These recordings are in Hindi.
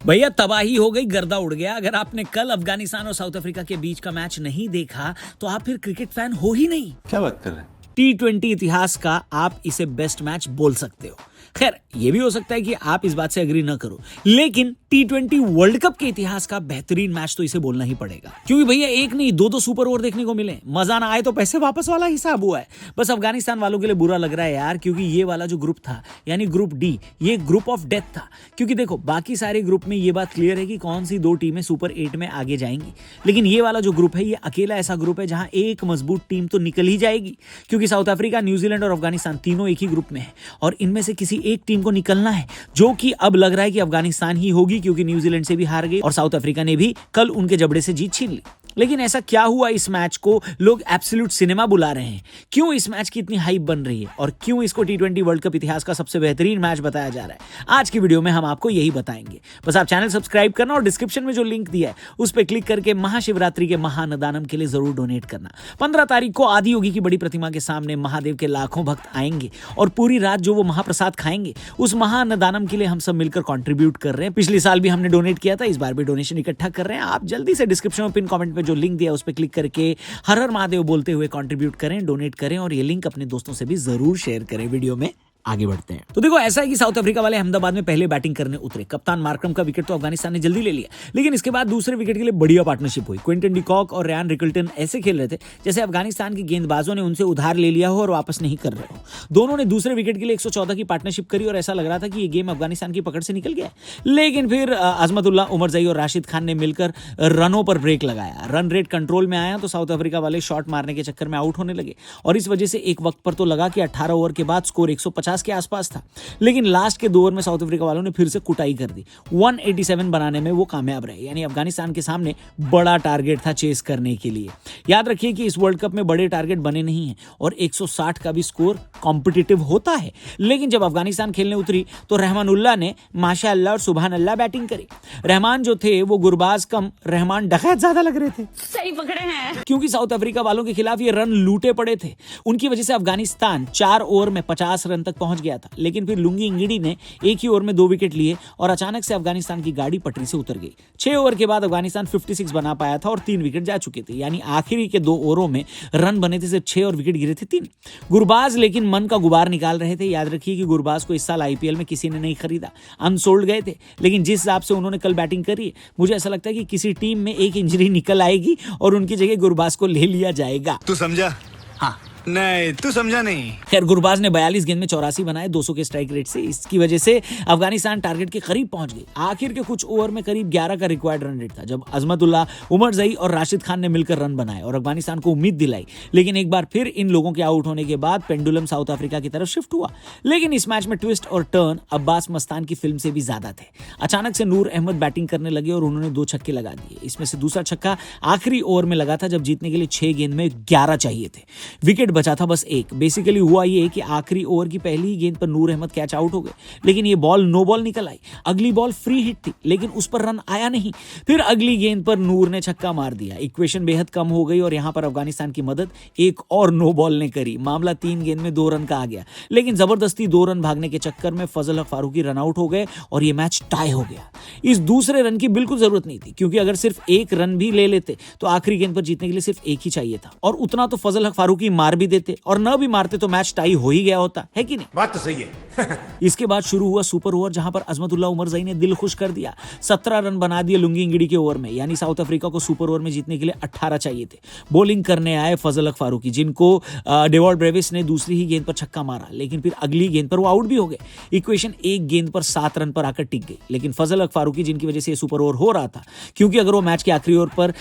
भैया तबाही हो गई, गर्दा उड़ गया। अगर आपने कल अफगानिस्तान और साउथ अफ्रीका के बीच का मैच नहीं देखा तो आप फिर क्रिकेट फैन हो ही नहीं। क्या बात कर रहे हैं? T20 इतिहास का आप इसे बेस्ट मैच बोल सकते हो। खैर ये भी हो सकता है कि आप इस बात से एग्री ना करो, लेकिन T20 वर्ल्ड कप के इतिहास का बेहतरीन मैच तो इसे बोलना ही पड़ेगा, क्योंकि भैया एक नहीं दो सुपर ओवर देखने को मिले। मजा ना आए तो पैसे वापस वाला हिसाब हुआ है। बस अफगानिस्तान वालों के लिए बुरा लग रहा है यार, क्योंकि ये वाला जो ग्रुप था यानी ग्रुप डी, ये ग्रुप ऑफ डेथ था। क्योंकि देखो बाकी सारे ग्रुप में ये बात क्लियर है कि कौन सी दो टीमें सुपर 8 में आगे जाएंगी, लेकिन ये वाला जो ग्रुप है ये अकेला ऐसा ग्रुप है जहां एक मजबूत टीम तो निकल ही जाएगी, क्योंकि साउथ अफ्रीका, न्यूजीलैंड और अफगानिस्तान तीनों एक ही ग्रुप में है और इनमें से किसी एक टीम को निकलना है, जो कि अब लग रहा है कि अफगानिस्तान ही होगी, क्योंकि न्यूजीलैंड से भी हार गई और साउथ अफ्रीका ने भी कल उनके जबड़े से जीत छीन ली। लेकिन ऐसा क्या हुआ इस मैच को लोग एब्सोल्यूट सिनेमा बुला रहे हैं? क्यों इस मैच की इतनी हाइप बन रही है और क्यों इसको T20 वर्ल्ड कप इतिहास का सबसे बेहतरीन मैच बताया जा रहा है? आज की वीडियो में हम आपको यही बताएंगे। बस आप चैनल सब्सक्राइब करना और डिस्क्रिप्शन में जो लिंक दिया है उस पर क्लिक करके महाशिवरात्रि के महाअन्नदानम के लिए जरूर डोनेट करना। 15 तारीख को आदि योगी की बड़ी प्रतिमा के सामने महादेव के लाखों भक्त आएंगे और पूरी रात जो वो महाप्रसाद खाएंगे उस महाअन्नदानम के लिए हम सब मिलकर कंट्रीब्यूट कर रहे हैं। पिछले साल भी हमने डोनेट किया था, इस बार भी डोनेशन इकट्ठा कर रहे हैं। आप जल्दी से डिस्क्रिप्शन में पिन कमेंट में जो लिंक दिया उस पर क्लिक करके हर हर महादेव बोलते हुए कंट्रीब्यूट करें, डोनेट करें और ये लिंक अपने दोस्तों से भी जरूर शेयर करें। वीडियो में आगे बढ़ते हैं। तो देखो ऐसा है कि साउथ अफ्रीका वाले अहमदाबाद में पहले बैटिंग करने उतरे। कप्तान मार्करम का विकेट तो अफगानिस्तान ने जल्दी ले लिया, लेकिन इसके बाद दूसरे विकेट के लिए बढ़िया पार्टनरशिप हुई। क्विंटन डी कॉक और रयान रिकल्टन ऐसे खेल रहे थे जैसे अफगानिस्तान के गेंदबाजों ने उनसे उधार ले लिया हो और वापस नहीं कर रहे हो। दोनों ने दूसरे विकेट के लिए 114 की पार्टनरशिप करी और ऐसा लग रहा था कि ये गेम अफगानिस्तान की पकड़ से निकल गया। लेकिन फिर अजमतुल्लाह उमरजई और राशिद खान ने मिलकर रनों पर ब्रेक लगाया। रन रेट कंट्रोल में आया तो साउथ अफ्रीका वाले शॉट मारने के चक्कर में आउट होने लगे और इस वजह से एक वक्त पर तो लगा कि 18 ओवर के बाद स्कोर 150 के आसपास था। लेकिन लास्ट के 2 ओवर में साउथ अफ्रीका वालों ने फिर से कुटाई कर दी। 187 बनाने में वो कामयाब रहे, यानी अफगानिस्तान के सामने बड़ा टारगेट था चेस करने के लिए। याद रखिए कि इस वर्ल्ड कप में बड़े टारगेट बने नहीं हैं और 160 का भी स्कोर कॉम्पिटिटिव होता है। लेकिन जब अफगानिस्तान खेलने उतरी तो रहमानुल्लाह ने माशाअल्लाह और सुभान अल्लाह बैटिंग करी। रहमान जो थे वो गुरबाज कम रहमान डकैत ज्यादा लग रहे थे। सही पकड़े हैं, क्योंकि साउथ अफ्रीका वालों के खिलाफ ये रन लूटे पड़े थे। उनकी वजह से अफगानिस्तान 4 ओवर में 50 रन तक पहुंच गया था। लेकिन फिर लुंगी इंगिडी ने एक ही ओवर में 2 विकेट लिए और अचानक से अफगानिस्तान की गाड़ी पटरी से उतर गई। 6 ओवर के बाद अफगानिस्तान 56 बना पाया था और 3 विकेट जा चुके थे, यानी आखिरी के 2 ओवरों में रन बने थे सिर्फ 6 और विकेट गिरे थे 3। गुरबाज लेकिन मन का गुबार निकाल रहे थे। याद रखिए कि गुरबाज को इस साल आईपीएल में किसी ने नहीं खरीदा, अनसोल्ड गए थे। लेकिन जिस हिसाब से उन्होंने कल बैटिंग करी, मुझे ऐसा लगता है कि किसी टीम में एक इंजरी निकल आएगी और उनकी जगह गुरबाज को ले लिया जाएगा। तू समझा? हाँ नहीं, तू समझा नहीं। खैर गुरबाज ने 42 गेंद में 84 बनाए 200 के स्ट्राइक रेट से। इसकी वजह से अफगानिस्तान टारगेट के करीब पहुंच गई। आखिर के कुछ ओवर में करीब 11 का रिक्वायर्ड रन रेट था जब अजमतुल्लाह, उमरजई और राशिद खान ने मिलकर रन बनाए और अफगानिस्तान को उम्मीद दिलाई। लेकिन एक बार फिर इन लोगों के आउट होने के बाद पेंडुलम साउथ अफ्रीका की तरफ शिफ्ट हुआ। लेकिन इस मैच में ट्विस्ट और टर्न अब्बास मस्तान की फिल्म से भी ज्यादा थे। अचानक से नूर अहमद बैटिंग करने लगे और उन्होंने 2 छक्के लगा दिए। इसमें से दूसरा छक्का आखिरी ओवर में लगा था जब जीतने के लिए 6 गेंद में 11 चाहिए थे। विकेट बचा था बस 1। बेसिकली हुआ ये कि आखिरी ओवर की पहली ही गेंद पर नूर अहमद कैच आउट हो गए, लेकिन ये बॉल नो बॉल निकल आई। अगली बॉल फ्री हिट थी लेकिन उस पर रन आया नहीं। फिर अगली गेंद पर नूर ने छक्का मार दिया। इक्वेशन बेहद कम हो गई और यहां पर अफगानिस्तान की मदद एक और नो बॉल ने करी। मामला 3 गेंद में 2 रन का आ गया, लेकिन जबरदस्ती 2 रन भागने के चक्कर में फजल हक फारूकी रन आउट हो गए और ये मैच टाई हो गया। इस दूसरे रन की बिल्कुल जरूरत नहीं थी, क्योंकि अगर सिर्फ 1 रन भी ले लेते तो आखिरी गेंद पर जीतने के लिए सिर्फ 1 ही चाहिए था और उतना तो फजल हक फारूकी मार भी देते और न भी मारते तो मैच टाई हो ही गया होता है कि नहीं? बात तो सही है। इसके बाद शुरू हुआ सुपर ओवर, जहां पर अजमतुल्लाह उमरजई ने दिल खुश कर दिया। 17 रन बना दिए लुंगी इंगिडी के ओवर में, यानी साउथ अफ्रीका को सुपर ओवर में जीतने के लिए 18 चाहिए थे। बॉलिंग करने आए फजल हक फारूकी, जिनको डेवॉल्ड ब्रेविस ने दूसरी ही गेंद पर छक्का मारा, लेकिन फिर अगली गेंद पर वो आउट भी हो गए। इक्वेशन 1 गेंद पर 7 रन पर आकर टिक गई। लेकिन फजल हक फारूकी, जिनकी वजह से ये सुपर ओवर हो रहा था, क्योंकि अगर वो मैच के आखिरी ओवर पर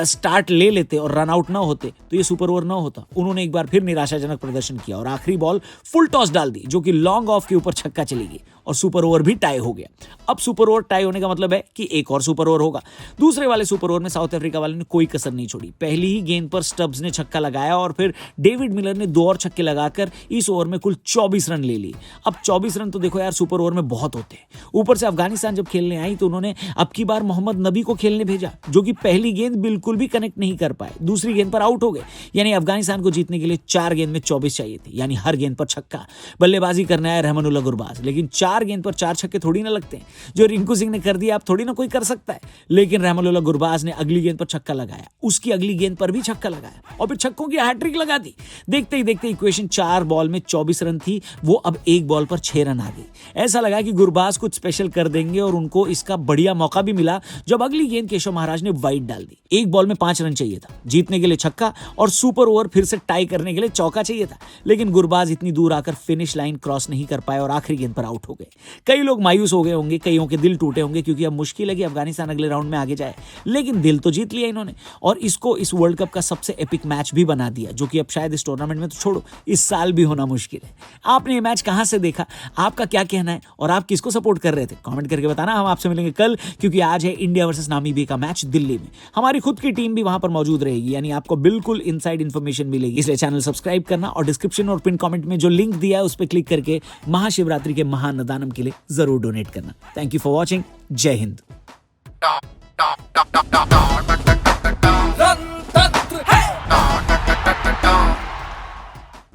स्टार्ट ले लेते और रन आउट ना होते तो ये सुपर ओवर ना होता। उन्होंने एक बार फिर निराशाजनक प्रदर्शन किया और आखिरी बॉल फुल टॉस डाल दी, जो कि लॉन्ग ऑफ के ऊपर छक्का चली गई और सुपर ओवर भी टाई हो गया। अब सुपर ओवर टाई होने का मतलब है कि एक और सुपर ओवर होगा। दूसरे वाले सुपर ओवर में साउथ अफ्रीका वाले ने कोई कसर नहीं छोड़ी। पहली ही गेंद पर स्टब्स ने छक्का लगाया और फिर डेविड मिलर ने 2 और छक्के लगाकर इस ओवर में कुल 24 रन ले लिए। अब 24 रन तो देखो यार सुपर ओवर में बहुत होते हैं। ऊपर से अफगानिस्तान जब खेलने आई तो उन्होंने अब की बार मोहम्मद नबी को खेलने भेजा, जो कि पहली गेंद बिल्कुल भी कनेक्ट नहीं कर पाए। दूसरी गेंद पर आउट हो गए, यानी अफगानिस्तान को जीतने के लिए 4 गेंद में 24 चाहिए थी, यानी हर गेंद पर छक्का। बल्लेबाजी करने आया रहमानुल्लाह गुरबाज, लेकिन 4 4 गेंद पर 4 छक्के थोड़ी ना लगते हैं। जो रिंकू सिंह ने कर दिया आप थोड़ी ना कोई कर सकता है। लेकिन रहमानुल्लाह गुरबाज ने अगली गेंद पर छक्का लगाया, उसकी अगली गेंद पर भी छक्का लगाया और फिर छक्कों की हैट्रिक लगा दी। देखते ही देखते इक्वेशन 4 बॉल में 24 रन थी, वो अब 1 बॉल पर 6 रन आ गई। ऐसा लगा कि गुरबाज कुछ स्पेशल कर देंगे और उनको इसका बढ़िया मौका भी मिला जब अगली गेंद केशव महाराज ने वाइड डाल दी। 1 बॉल में 5 रन चाहिए था, जीतने के लिए छक्का और सुपर ओवर फिर से टाई करने के लिए चौका चाहिए था। लेकिन गुरबाज इतनी दूर आकर फिनिश लाइन क्रॉस नहीं कर पाए और आखिरी गेंद पर आउट हो गए। कई लोग मायूस हो गए होंगे, कईयों के दिल टूटे होंगे क्योंकि अब मुश्किल है कि अफगानिस्तान अगले राउंड में आगे जाए। लेकिन दिल तो जीत लिया इन्होंने और इसको इस वर्ल्ड कप का सबसे एपिक मैच भी बना दिया, जो कि अब शायद इस टूर्नामेंट में तो छोड़ो, इस साल भी होना मुश्किल है। आपने ये मैच कहां से देखा, आपका क्या कहना है और आप किसको सपोर्ट कर रहे थे, कमेंट करके बताना। हम आपसे मिलेंगे कल, क्योंकि आज है इंडिया वर्सेस नामीबिया का मैच दिल्ली में। हमारी खुद की टीम भी वहां पर मौजूद रहेगी, यानी आपको बिल्कुल इनसाइड इन्फॉर्मेशन मिलेगी। इसलिए चैनल सब्सक्राइब करना और डिस्क्रिप्शन और पिन कमेंट में जो लिंक दिया है उस पर क्लिक करके महाशिवरात्रि के महाअन्नदानम के लिए जरूर डोनेट करना। Thank you for watching. जय हिंद।